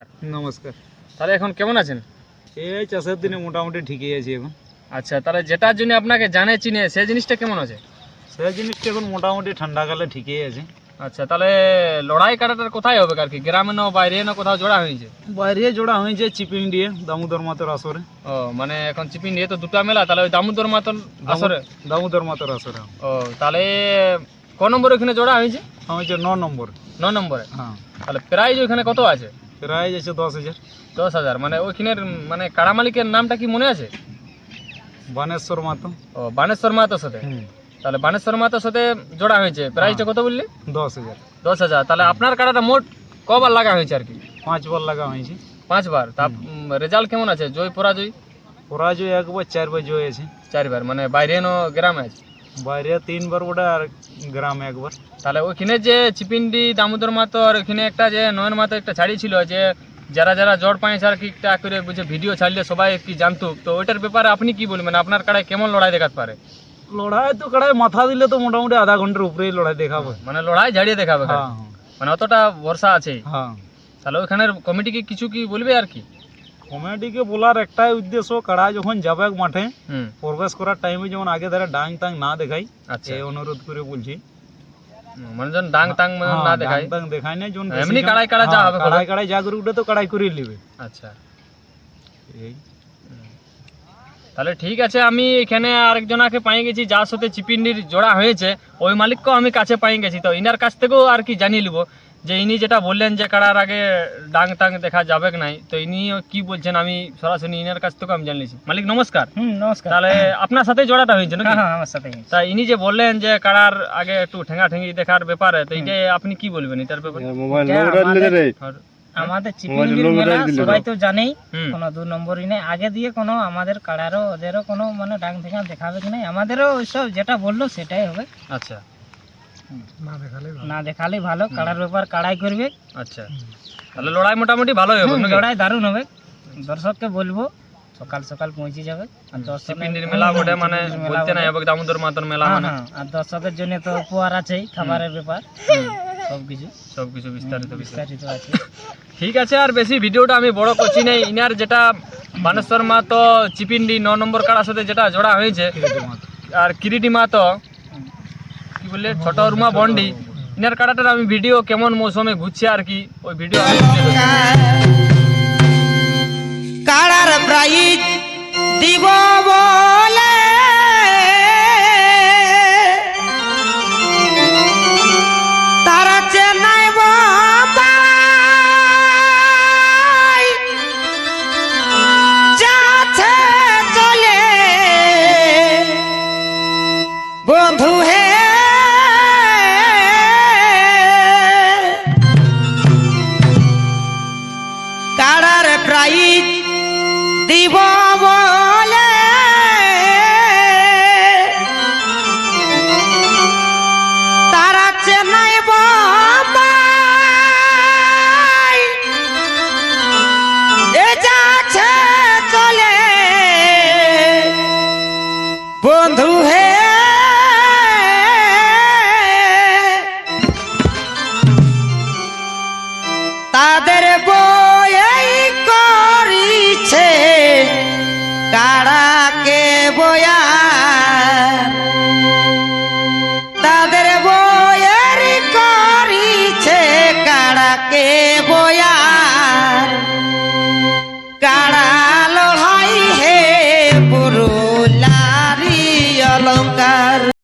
নমস্কার। তাহলে এখন কেমন আছেন? এই চাষের দিনে মোটামুটি ঠিকই আছে এখন। আচ্ছা, তাহলে যেটার জন্য আপনাকে জানে চিনে সেই জিনিসটা কেমন আছে? সেই জিনিসটা এখন মোটামুটি ঠান্ডাকালে ঠিকই আছে। আচ্ছা, তাহলে লড়াই কাটাটার কোথায় হবে আর কি? গ্রামে না বাইরে না কোথাও জোড়া হয়েছে? বাইরে জোড়া হয়েছে চিপিং দিয়ে দামোদর মাতর আসরে। ও মানে এখন চিপিং দিয়ে তো দুটা মেলা, তাহলে ওই দামোদর মাতন আসরে? দামোদর মাতর আসরে। ও তাহলে ক নম্বর ওখানে জোড়া হয়েছে? হয়েছে 9 নম্বর। 9 নম্বরে। হ্যাঁ, তাহলে প্রাইজ ওইখানে কত আছে? প্রাইজ আছে 10,000। 10,000। মানে ওইখানের মানে কাড়া মালিকের নামটা কি মনে আছে? বানেশ্বর মাতো। ও বানেশ্বর মাহাতোর সাথে। তাহলে বানেশ্বর মাহাতোর সাথে জোড়া হয়েছে। প্রাইসটা কত বললি? 10,000। 10,000। তাহলে আপনার কাড়াটা মোট কবার লাগা হয়েছে আর কি? 5 বার লাগা হয়েছে। 5 বার। তা রেজাল্ট কেমন আছে? জয় পরাজয়? পরাজয় একবার, 4 বার জয় আছে। 4 বার। মানে বাইরে নো গ্রামে আছে? বাইরে 3 বার ওটা, আর গ্রামে একবার। তাহলে ওইখানে যে চিপিন্ডি দামোদর মাতো আর ওইখানে একটা যে নয়ন মাতো একটা ছাড়ি ছিল, যে যারা যারা জড় পাইছে আর কি একটা করে বুঝে ভিডিও ছাড়লে সবাই কি জানতো, তো ওইটার ব্যাপারে আপনি কি বলবেন? আপনার কাড়ায় কেমন লড়াই দেখাতে পারে? লড়াই তো কাড়ায় মাথা দিলে তো মোটামুটি আধা ঘন্টার উপরেই লড়াই দেখাবে। মানে লড়াই ঝাড়িয়ে দেখাবে? হ্যাঁ, মানে অতটা ভরসা আছে? হ্যাঁ। তাহলে ওইখানের কমিটিকে কিছু কি বলবে আর কি? কমিটিকে বলার একটাই উদ্দেশ্য, কাড়া যখন যাবে মাঠে হুম। প্রবেশ করার টাইমে যেমন আগে ধারে ডাং টাং না দেখাই, আচ্ছা, এই অনুরোধ করে বলছি। মানে যখন ডাং টাং না দেখায়, ডাং দেখায় না, যখন এমনি কাড়াই কাড়া যা হবে কাড়াই কাড়াই যা করে উঠে তো কাড়াই করে নেবে। আচ্ছা, এই তাহলে ঠিক আছে। আমি এখানে আরেকজনাকে পাই গেছি যার সাথে চিপিন্ডির জোড়া হয়েছে, ওই মালিককেও আমি কাছে পাই গেছি। তো ইনার কাছ থেকেও আর কি জানিয়ে নেবো যে ইনি যেটা বললেন যে কাড়ার আগে ডাং টাং দেখা যাবে নাই, তো ইনিও কি বলছেন আমি সরাসরি ইনার কাছ থেকেও আমি জানিয়েছি। মালিক নমস্কার। নমস্কার। তাহলে আপনার সাথে জোড়াটা হয়েছে নাকি? হ্যাঁ, আমার সাথে। তা ইনি যে বললেন যে কাড়ার আগে একটু ঠেঙ্গা ঠেঙ্গি দেখার ব্যাপারে, তো এইটা আপনি কি বলবেন এটার ব্যাপারে? আমাদের চিপিংডির মেলা সবাই তো জানেই, কোনো 2 নম্বরই নেই। আগে দিয়ে কোনো আমাদের কাড়ারও ওদেরও কোনো মানে ডাং ঠেঙ্গা দেখাবে কি নাই, আমাদেরও ওইসব যেটা বললো সেটাই হবে। আচ্ছা, না দেখালেই ভালো। কাড়ার ব্যাপার কাড়াই করবে। আচ্ছা, তাহলে লড়াই মোটামুটি ভালোই হবে নাকি? লড়াই দারুণ হবে। দর্শককে বলবো সকাল সকাল পৌঁছে যাবে। আর চিপিন্ডির মেলা বটে, মানে বলতে নাই হবে দামোদর মাতন মেলা মানে। আর দর্শকের জন্য তো উপহার আছেই, খাবারের ব্যাপার সবকিছু বিস্তারিত আছে। ঠিক আছে, আর বেশি ভিডিওটা আমি বড় করছি না। ইনার যেটা বানেশ্বর মাতো চিপিন্ডি 9 নম্বর কাড়ার সাথে যেটা জোড়া হয়েছে, আর কিরিটি মাতো কি বললে ছোট রুমা বন্ডি, ইনার কাড়াটার আমি ভিডিও কেমন মৌসুমে ঘুরছে আর কি ওই ভিডিও আমি কাড়ার প্রাইজ দিব বলে তারা চেন্নাই বাবাই যাচ্ছে চলে বন্ধু হে কাড়ার প্রাইজ দিব বলে তারা চেন্নাই বাবাই যাচ্ছে চলে বন্ধু হে তাদের বই করিছে কাড়াকে বয়া, তাদের বয়ের করিছে কাড়াকে বয়া। কাড়া লড়াই হে পুরুলারি অলঙ্কার।